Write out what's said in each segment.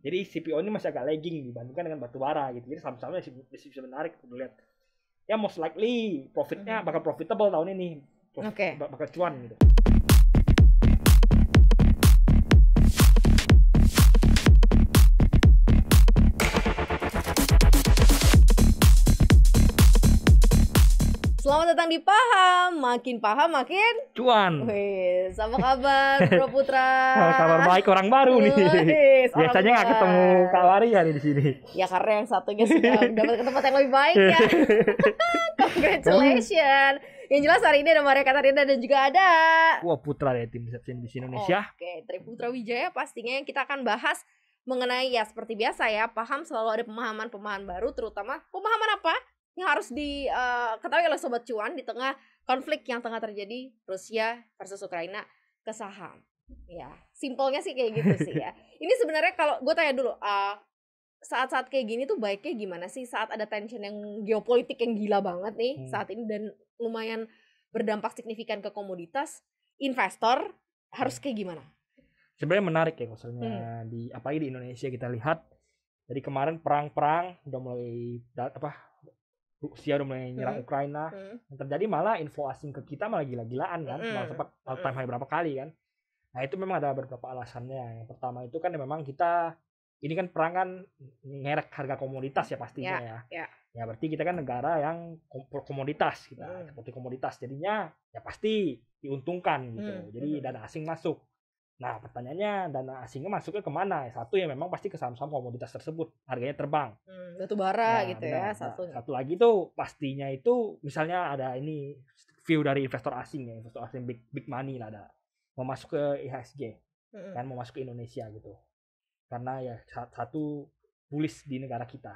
Jadi CPO ini masih agak lagging dibandingkan dengan batu bara gitu. Jadi saham-sahamnya masih bisa menarik untuk dilihat. Ya most likely profitnya bakal profitable tahun ini. Bakal cuan gitu. Selamat datang di makin paham makin cuan. Wih, apa kabar Bro Putra? Kabar baik, orang baru nih. Biasanya nggak ketemu Kak Wari hari di sini. Ya karena yang satunya sudah dapat ke tempat yang lebih baik ya. Congratulations. Yang jelas hari ini ada Maria Katarina dan juga ada Putra dari tim CNBC Indonesia. Oke, dari Putra Wijaya pastinya yang kita akan bahas mengenai ya seperti biasa ya, paham selalu ada pemahaman baru, terutama pemahaman apa yang harus diketahui oleh Sobat Cuan di tengah konflik yang tengah terjadi Rusia versus Ukraina ke saham. Ya, simpelnya sih kayak gitu sih ya. Ini sebenarnya kalau gue tanya dulu, saat-saat kayak gini tuh baiknya gimana sih saat ada tension yang geopolitik yang gila banget nih saat ini dan lumayan berdampak signifikan ke komoditas, investor harus kayak gimana? Sebenarnya menarik ya misalnya apalagi di Indonesia kita lihat dari kemarin perang udah mulai Rusia udah mulai nyerang Ukraina. Yang terjadi malah info asing ke kita malah gila-gilaan kan. Malah sempat all-time high berapa kali kan. Nah itu memang ada beberapa alasannya. Yang pertama itu kan memang kita ini kan perang kan ngerek harga komoditas ya pastinya ya. Ya berarti kita kan negara yang komoditas kita seperti komoditas, jadinya ya pasti diuntungkan gitu. Jadi dana asing masuk. Nah pertanyaannya dana asingnya masuknya kemana? Satu ya memang pasti ke saham-saham komoditas tersebut, harganya terbang. Batu bara gitu ya satu lagi tuh pastinya itu misalnya ada ini view dari investor asing ya, investor asing big money lah, ada mau masuk ke IHSG kan, mau masuk ke Indonesia gitu. Karena ya satu bullish di negara kita.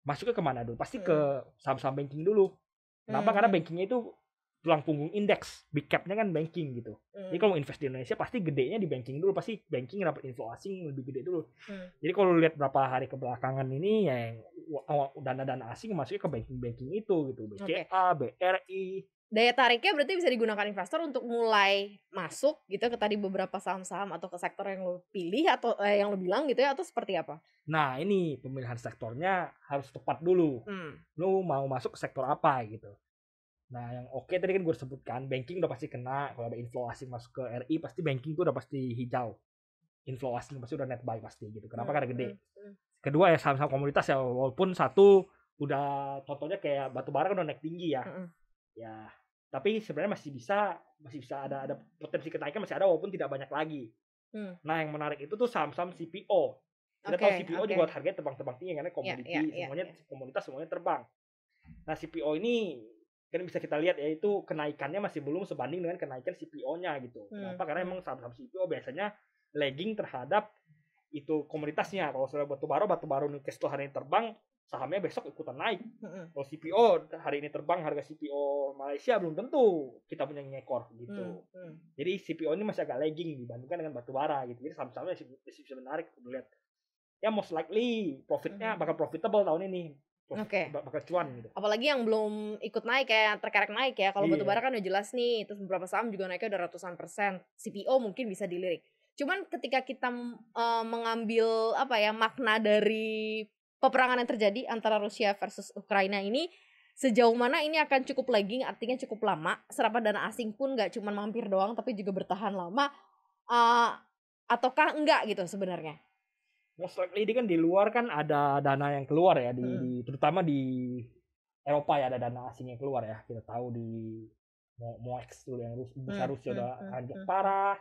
Masuknya kemana dulu? Pasti ke saham-saham banking dulu. Kenapa? Karena bankingnya itu tulang punggung indeks, big capnya kan banking gitu. Jadi kalau mau invest di Indonesia pasti gedenya di banking dulu, pasti banking dapat info asing lebih gede dulu. Jadi kalau lihat berapa hari kebelakangan ini ya dana-dana asing masuknya ke banking itu gitu, BCA, BRI. Daya tariknya berarti bisa digunakan investor untuk mulai masuk gitu ke tadi beberapa saham-saham atau ke sektor yang lo pilih atau yang lo bilang gitu ya, atau seperti apa? Nah ini pemilihan sektornya harus tepat dulu. Lo mau masuk ke sektor apa gitu. Nah yang oke tadi kan gue sebutkan, banking udah pasti kena. Kalau ada inflow asing masuk ke RI pasti banking tuh udah pasti hijau. Inflow asing pasti udah net buy pasti gitu. Kenapa? Karena gede. Kedua ya saham-saham komunitas ya, walaupun satu udah contohnya kayak batu bara kan udah naik tinggi ya. Ya tapi sebenarnya masih bisa ada potensi kenaikan masih ada walaupun tidak banyak lagi. Nah yang menarik itu tuh saham-saham CPO. Kita tahu CPO juga harganya terbang-terbang tinggi karena komoditi semuanya komoditas semuanya terbang. Nah CPO ini kan bisa kita lihat ya itu kenaikannya masih belum sebanding dengan kenaikan CPO-nya gitu. Kenapa? Karena emang saham-saham CPO biasanya lagging terhadap itu komoditasnya. Kalau sudah batu bara nih cash flow hari ini terbang, sahamnya besok ikutan naik. Kalau CPO hari ini terbang, harga CPO Malaysia belum tentu kita punya ngekor gitu. Jadi CPO ini masih agak lagging dibandingkan dengan batu bara gitu. Jadi saham-sahamnya masih bisa menarik untuk lihat. Ya most likely profitnya bakal profitable tahun ini. Bakal cuan gitu. Apalagi yang belum ikut naik kayak terkerek naik ya. Kalau batu bara kan udah jelas nih, terus beberapa saham juga naiknya udah ratusan %. CPO mungkin bisa dilirik. Cuman ketika kita mengambil makna dari peperangan yang terjadi antara Rusia versus Ukraina ini, sejauh mana ini akan cukup lagging, artinya cukup lama, serapan dana asing pun gak cuma mampir doang tapi juga bertahan lama, ataukah enggak gitu sebenarnya? Most likely ini kan di luar kan ada dana yang keluar ya, terutama di Eropa ya ada dana asing yang keluar ya. Kita tahu di MOEX dulu yang bursa Rusia udah anjlok parah.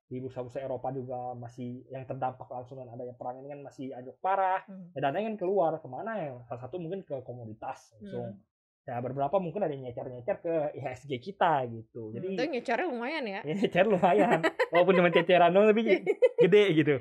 Di bursa-bursa Eropa juga masih yang terdampak langsung dengan adanya perang ini kan masih anjlok parah. Ya dananya kan keluar kemana ya? Salah satu mungkin ke komoditas langsung. Ya beberapa mungkin ada yang nyecer ke IHSG kita gitu. Jadi itu nyecernya lumayan ya? Nyecer lumayan. Walaupun cuma ceceran doang tapi gede gitu.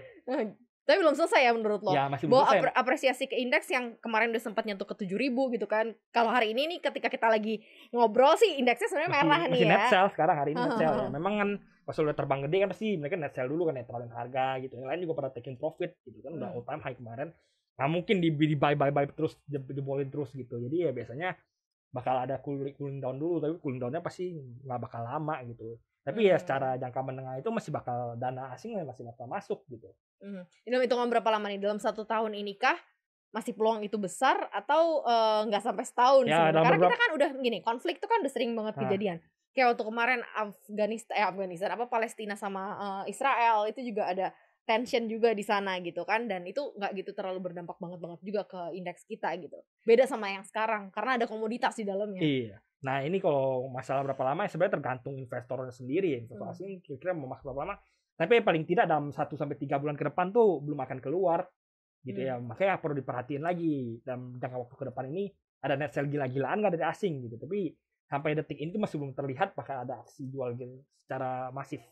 Tapi belum selesai ya menurut lo? Ya, masih belum selesai. Apresiasi ke indeks yang kemarin udah sempat nyentuh ke 7.000 gitu kan. Kalau hari ini nih ketika kita lagi ngobrol sih indeksnya sebenarnya merah nih ya. Masih net sell sekarang hari ini net sell ya. Memang kan pas udah terbang gede kan pasti mereka net sell dulu kan, netralin harga gitu. Yang lain juga pada taking profit gitu kan, udah all time high kemarin. Nah mungkin di buy terus, dibolin terus gitu. Jadi ya biasanya bakal ada cooling down dulu, tapi cooling down-nya pasti nggak bakal lama gitu. Tapi ya secara jangka menengah itu masih bakal dana asing masih bakal masuk gitu. Dalam hitungan berapa lama nih? Dalam 1 tahun ini kah masih peluang itu besar atau nggak sampai setahun Ya, sebenarnya? Karena kita kan udah gini, konflik itu kan udah sering banget kejadian. Kayak waktu kemarin Afghanistan Palestina sama Israel itu juga ada tension juga di sana gitu kan, dan itu nggak gitu terlalu berdampak banget juga ke indeks kita gitu. Beda sama yang sekarang karena ada komoditas di dalamnya. Iya. Nah, ini kalau masalah berapa lama ya sebenarnya tergantung investornya sendiri ya. Investor asing kira-kira mau masuk berapa lama. Tapi paling tidak dalam 1 sampai 3 bulan ke depan tuh belum akan keluar gitu ya. Makanya perlu diperhatiin lagi dalam jangka waktu ke depan ini ada net sale gila-gilaan nggak dari asing gitu. Tapi sampai detik ini tuh masih belum terlihat bakal ada aksi jual secara masif.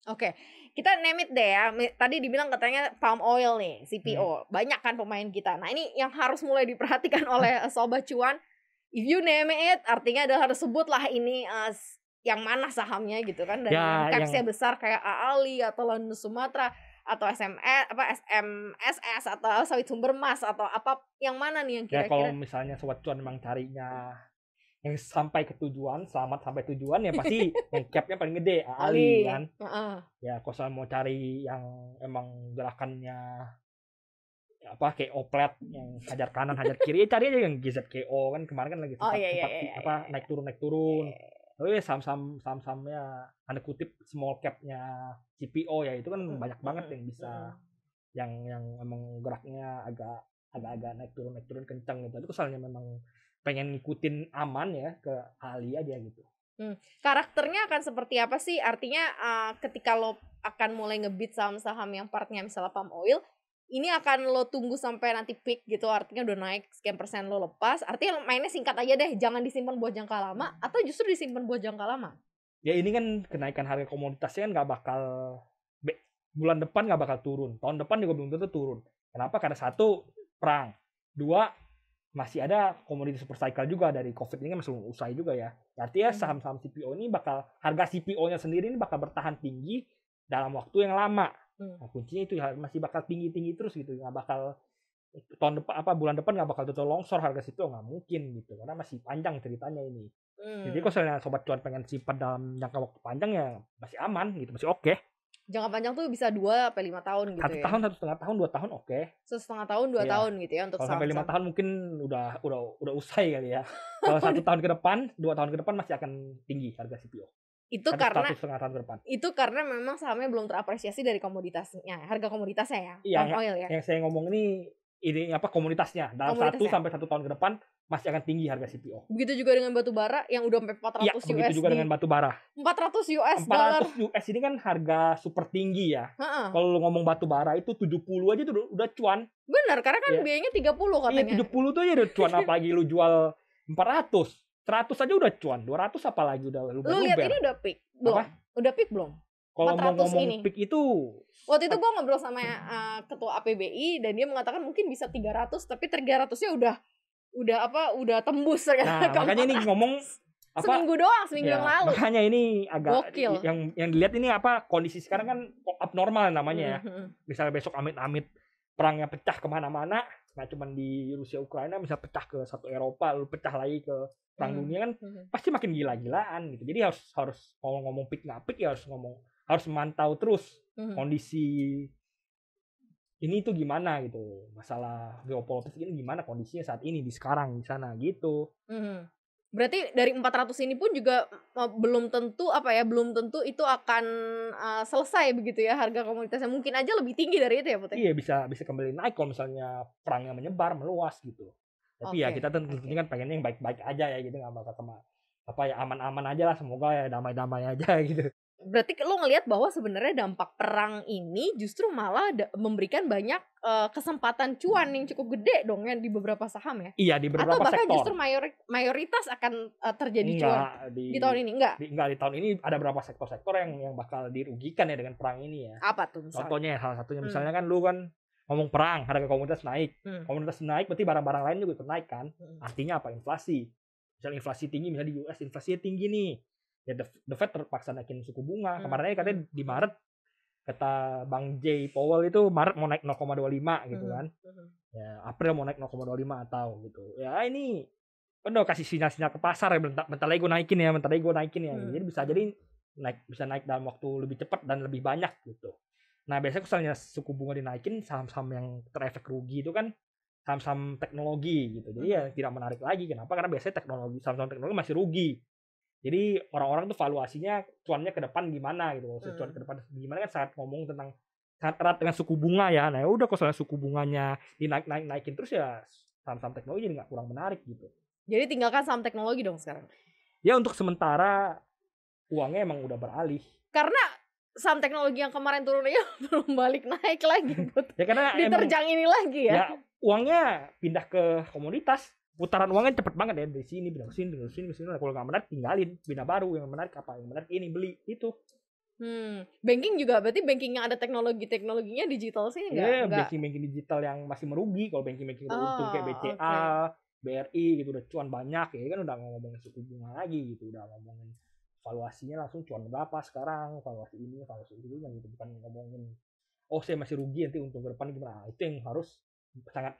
Oke, kita name it deh ya. Tadi dibilang katanya palm oil nih, CPO. Banyak kan pemain kita. Nah, ini yang harus mulai diperhatikan oleh Sobat Cuan. If you name it, artinya adalah harus sebutlah ini yang mana sahamnya gitu kan. Dan yang capsnya besar kayak AALI atau London Sumatra atau SMSS atau Sawit Sumber Mas atau apa, yang mana nih yang kira-kira? Ya kalau misalnya Sobat Cuan memang carinya yang sampai ke tujuan, selamat sampai tujuan ya pasti yang capnya paling gede AALI kan. Ya kalau mau cari yang emang gerakannya apa kayak oplet yang hajar kanan hajar kiri, ya cari aja yang GZKO kan kemarin kan lagi sempat naik turun. Saham-sahamnya tanda kutip small capnya CPO ya itu kan banyak banget yang bisa yang emang geraknya agak naik turun kencang gitu. Itu soalnya memang pengen ngikutin aman ya ke AALI aja gitu. Karakternya akan seperti apa sih? Artinya ketika lo akan mulai ngebit saham-saham yang partnya misalnya palm oil, ini akan lo tunggu sampai nanti peak gitu, artinya udah naik sekian persen lo lepas, artinya mainnya singkat aja deh, jangan disimpan buat jangka lama, atau justru disimpan buat jangka lama? Ya ini kan kenaikan harga komoditasnya kan nggak bakal bulan depan nggak bakal turun, tahun depan juga belum tentu turun. Kenapa? Karena 1, perang, 2, masih ada komoditas super cycle juga dari COVID ini kan masih belum usai juga ya. Artinya saham-saham CPO ini harga CPO-nya sendiri ini bakal bertahan tinggi dalam waktu yang lama. Nah, kuncinya itu masih bakal tinggi terus gitu, nggak bakal tahun depan bulan depan nggak bakal total longsor harga situ, nggak mungkin gitu karena masih panjang ceritanya ini. Jadi kalau misalnya Sobat Cuan pengen simpan dalam jangka waktu panjang ya masih aman gitu, masih oke. Jangka panjang tuh bisa 2 sampai 5 tahun gitu 1 tahun, 1,5 tahun, 2 tahun oke. 1,5 tahun, 2 tahun gitu ya untuk sampai 5 tahun mungkin udah usai kali ya. Kalau 1 tahun ke depan, 2 tahun ke depan masih akan tinggi harga CPO. Itu karena memang sahamnya belum terapresiasi dari komoditasnya, harga komoditasnya ya, palm oil ya. Yang saya ngomong ini komoditasnya dalam 1 sampai 1 tahun ke depan masih akan tinggi harga CPO. Begitu juga dengan batu bara yang udah sampai 400 USD. Begitu juga dengan batu bara. 400 US ini kan harga super tinggi ya. Kalau lu ngomong batu bara itu 70 aja tuh udah cuan. Benar, karena kan biayanya 30 katanya. Iya, 70 tuh aja udah cuan, apalagi lu jual 400. 100 aja udah cuan, 200 apalagi udah lu lihat ini udah peak belum? Udah peak belum? Kalau ngomong peak itu waktu itu gue ngobrol sama ketua APBI dan dia mengatakan mungkin bisa 300, tapi 300-nya udah tembus ya. Nah, makanya ini ngomong seminggu yang lalu. Makanya ini agak yang dilihat ini kondisi sekarang kan abnormal namanya ya. Misalnya besok amit-amit perangnya pecah kemana-mana, nggak cuma di Rusia Ukraina, bisa pecah ke satu Eropa, lalu pecah lagi ke perang dunia kan pasti makin gila-gilaan gitu. Jadi harus ngomong peak nggak peak ya harus memantau terus kondisi ini tuh gimana gitu, masalah geopolitik ini gimana kondisinya saat ini di sekarang di sana gitu. Berarti dari 400 ini pun juga belum tentu itu akan selesai begitu ya, harga komoditasnya mungkin aja lebih tinggi dari itu ya Putih? Iya, bisa kembali naik kalau misalnya perangnya menyebar meluas gitu. Tapi ya kita tentunya kan pengennya yang baik-baik aja ya gitu, nggak bakal aman-aman aja lah, semoga ya damai-damai aja gitu. Berarti lo ngelihat bahwa sebenarnya dampak perang ini justru malah memberikan banyak kesempatan cuan yang cukup gede dong ya di beberapa saham ya? Iya, di beberapa sektor. Atau bahkan justru mayoritas akan terjadi cuan di tahun ini? Enggak, di tahun ini ada beberapa sektor-sektor yang bakal dirugikan ya dengan perang ini ya. Apa tuh misalnya? Contohnya salah satunya misalnya kan lu kan ngomong perang, harga komoditas naik. Komoditas naik berarti barang-barang lain juga ikut naik kan? Artinya apa? Inflasi. Misalnya inflasi tinggi, misalnya di US inflasinya tinggi nih. Ya the Fed terpaksa naikin suku bunga. Kemarin katanya di Maret kata Bang J Powell itu Maret mau naik 0,25 gitu kan. Ya April mau naik 0,25 atau gitu. Ya ini udah kasih sinyal-sinyal ke pasar ya, bentar lagi gue naikin ya, jadi bisa jadi bisa naik dalam waktu lebih cepat dan lebih banyak gitu. Nah biasanya misalnya suku bunga dinaikin, saham-saham yang terefek rugi itu kan saham-saham teknologi gitu, jadi ya tidak menarik lagi. Kenapa? Karena biasanya saham-saham teknologi masih rugi. Jadi orang-orang tuh valuasinya cuannya ke depan gimana gitu. Cuan ke depan gimana kan sangat erat dengan suku bunga ya. Nah udah kalau suku bunganya naikin terus ya saham-saham teknologi jadi nggak kurang menarik gitu. Jadi tinggalkan saham teknologi dong sekarang. Ya untuk sementara uangnya emang udah beralih. Karena saham teknologi yang kemarin turun aja belum balik naik lagi. Ya karena diterjang ini lagi ya. Ya uangnya pindah ke komoditas. Putaran uangnya cepet banget ya, dari sini pindah ke sini. Nah, kalau nggak menarik tinggalin, pindah baru. Yang menarik apa? Yang menarik ini beli itu. Banking juga berarti banking yang ada teknologinya digital sih enggak? Banking digital yang masih merugi. Kalau banking udah untung kayak BCA, BRI gitu udah cuan banyak ya kan, udah ngomongin suku bunga lagi gitu, udah ngomongin valuasinya langsung cuan berapa sekarang, valuasi ini, valuasi itu gitu, bukan ngomongin saya masih rugi nanti untung ke depan gimana. Itu yang harus sangat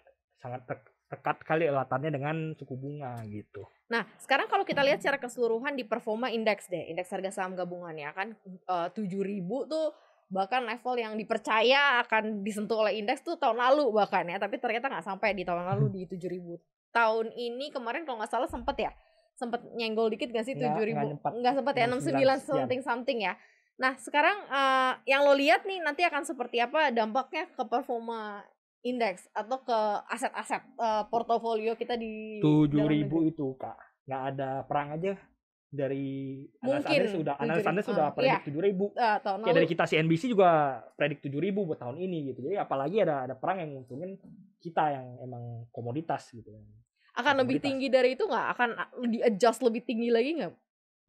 tekat kali elatannya dengan suku bunga gitu. Nah, sekarang kalau kita lihat secara keseluruhan di performa indeks harga saham gabungan ya kan 7.000 tuh bahkan level yang dipercaya akan disentuh oleh indeks tuh tahun lalu bahkan ya, tapi ternyata nggak sampai di tahun lalu di 7.000. Tahun ini kemarin kalau nggak salah sempat nyenggol dikit nggak sih 7.000? Nggak sempat ya, 69 something ya. Nah, sekarang yang lo lihat nih nanti akan seperti apa dampaknya ke performa indeks atau ke aset-aset portofolio kita di 7.000 itu Kak, nggak ada perang aja dari analis sudah predik 7.000. Kayak dari kita CNBC juga predik 7.000 buat tahun ini gitu. Jadi apalagi ada perang yang nguntungin kita yang emang komoditas gitu. Akan lebih tinggi dari itu nggak? Akan di adjust lebih tinggi lagi nggak?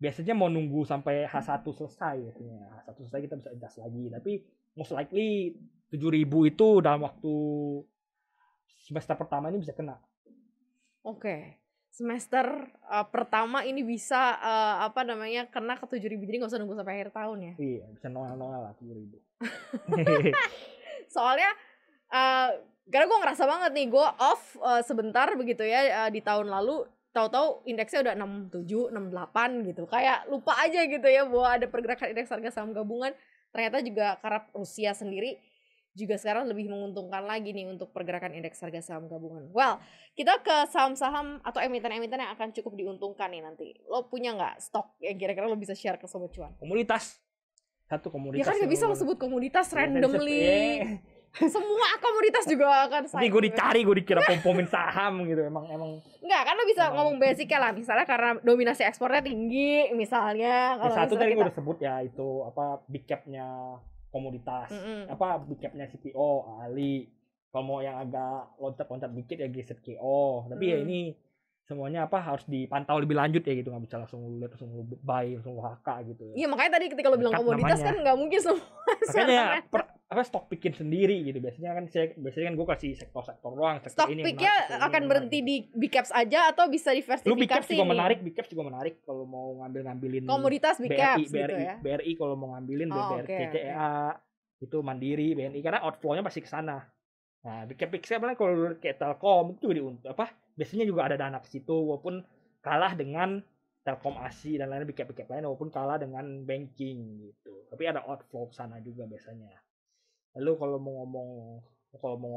Biasanya mau nunggu sampai H1 selesai biasanya. H1 selesai kita bisa adjust lagi. Tapi most likely 7.000 itu dalam waktu semester pertama ini bisa kena. Oke. Semester pertama ini bisa kena ke 7.000, jadi nggak usah nunggu sampai akhir tahun ya? Iya, bisa noel lah 7.000. Soalnya karena gue ngerasa banget nih, gue off sebentar begitu ya di tahun lalu, tahu-tahu indeksnya udah 67, 68 gitu. Kayak lupa aja gitu ya bahwa ada pergerakan indeks harga saham gabungan. Ternyata juga karena Rusia sendiri juga sekarang lebih menguntungkan lagi nih untuk pergerakan indeks harga saham gabungan. Well, kita ke saham-saham atau emiten-emiten yang akan cukup diuntungkan nih nanti. Lo punya nggak stok yang kira-kira lo bisa share ke Sobat Cuan? Komoditas. Satu komoditas. Ya kan nggak bisa lo sebut komoditas randomly. Semua komoditas juga akan saya. Nanti gue dikira pom-pomin saham gitu. Emang. Enggak, kan lo bisa ngomong basicnya lah. Misalnya karena dominasi ekspornya tinggi, misalnya. Kalau satu tadi gue udah sebut ya, itu big cap-nya komoditas, big cap-nya CPO, Ali. Kalau mau yang agak loncat-loncat dikit ya GZKO. Tapi ya ini semuanya harus dipantau lebih lanjut ya gitu, nggak bisa langsung lihat langsung buy langsung HK gitu ya. Iya, makanya tadi ketika lo bilang komoditas namanya. Kan nggak mungkin semua. Makanya stok pikin sendiri gitu. Biasanya kan gue kasih sektor-sektor doang. Stok piknya akan berhenti di big caps aja atau bisa diversifikasi? Lu big caps juga menarik kalau mau ngambilin komoditas big caps gitu ya. BRI kalau mau ngambilin CCA itu Mandiri, BNI karena outflow-nya pasti ke sana. Nah, big cap kalau kayak Telkom itu biasanya juga ada dana ke situ, walaupun kalah dengan Telkom ASI dan lain big cap lain, walaupun kalah dengan banking gitu. Tapi ada outflow ke sana juga biasanya. Lalu kalau mau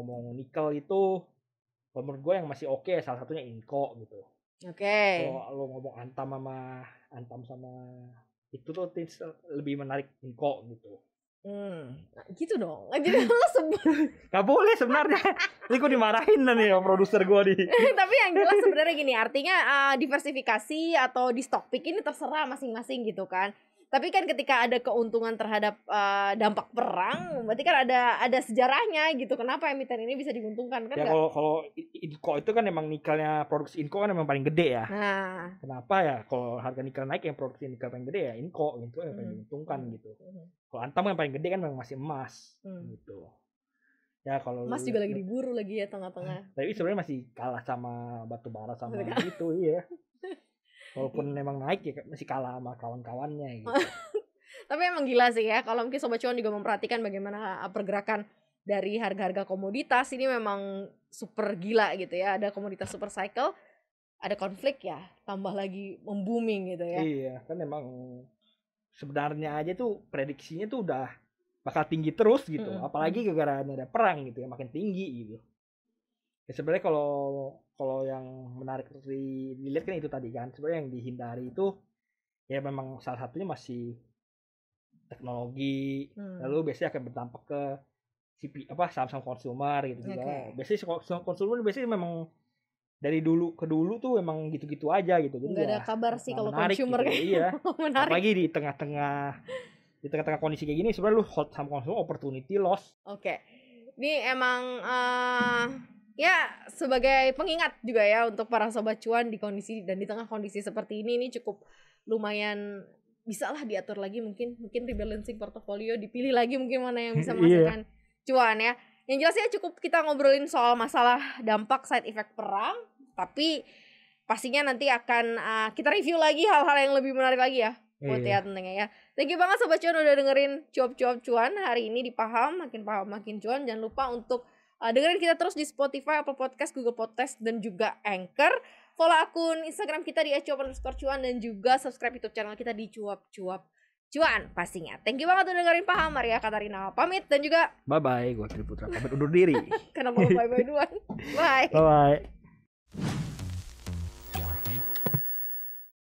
ngomong nikel itu, kalau menurut gue yang masih oke salah satunya Inco gitu. Oke. Kalau lo ngomong Antam sama itu tuh lebih menarik Inco gitu. Gitu dong. Jadi lo sebut gak boleh sebenarnya. Ini gue dimarahin nih ya produser gue di. Tapi yang jelas sebenarnya gini, artinya diversifikasi atau di stock pick ini terserah masing-masing gitu kan. Tapi kan ketika ada keuntungan terhadap dampak perang, berarti kan ada sejarahnya gitu. Kenapa emiten ini bisa diuntungkan kan? Ya kalau Inco itu kan emang nikelnya, produksi Inco kan emang paling gede ya. Nah, kenapa ya kalau harga nikel naik yang produksi nikel paling gede ya Inco yang paling diuntungkan gitu. Kalau Antam yang paling gede kan memang masih emas gitu. Ya kalau emas juga lagi diburu lagi ya tengah-tengah. Tapi sebenarnya masih kalah sama batu bara sama gitu iya. Walaupun memang naik ya masih kalah sama kawan-kawannya gitu. Tapi emang gila sih ya, kalau mungkin Sobat Cuan juga memperhatikan bagaimana pergerakan dari harga-harga komoditas ini memang super gila gitu ya. Ada komoditas super cycle, ada konflik ya tambah lagi membooming gitu ya. Iya, kan emang sebenarnya aja tuh prediksinya tuh udah bakal tinggi terus gitu. Apalagi gara-gara ada perang gitu ya, makin tinggi gitu. Ya sebenarnya kalau yang menarik dilihat kan itu tadi kan. Sebenarnya yang dihindari itu ya memang salah satunya masih teknologi. Lalu biasanya akan berdampak ke saham-saham konsumer gitu juga. Biasanya saham konsumer biasanya memang dari dulu ke dulu tuh emang gitu-gitu aja gitu. Jadi nggak ada kabar sih kalau consumer gitu. Iya. menarik. Apalagi di tengah-tengah kondisi kayak gini sebenarnya lu hold saham konsumer opportunity loss. Oke. Ini emang ya sebagai pengingat juga ya untuk para sobat cuan di kondisi dan di tengah kondisi seperti ini cukup lumayan bisa lah diatur lagi, mungkin rebalancing portofolio, dipilih lagi mungkin mana yang bisa menghasilkan cuan ya. Yang jelas ya cukup kita ngobrolin soal masalah dampak side effect perang, tapi pastinya nanti akan kita review lagi hal-hal yang lebih menarik lagi ya buat ya tentunya ya. Thank you banget sobat cuan udah dengerin cuap-cuap cuan hari ini di Paham makin cuan. Jangan lupa untuk dengerin kita terus di Spotify, Apple Podcast, Google Podcast dan juga Anchor. Follow akun Instagram kita di @cuap_cuan dan juga subscribe YouTube channel kita di cuap-cuap cuan pastinya. Thank you banget udah dengerin Paham. Maria Katarina pamit dan juga bye bye, gue Tri Putra pamit undur diri. Kenapa bye bye duluan? Bye. Bye.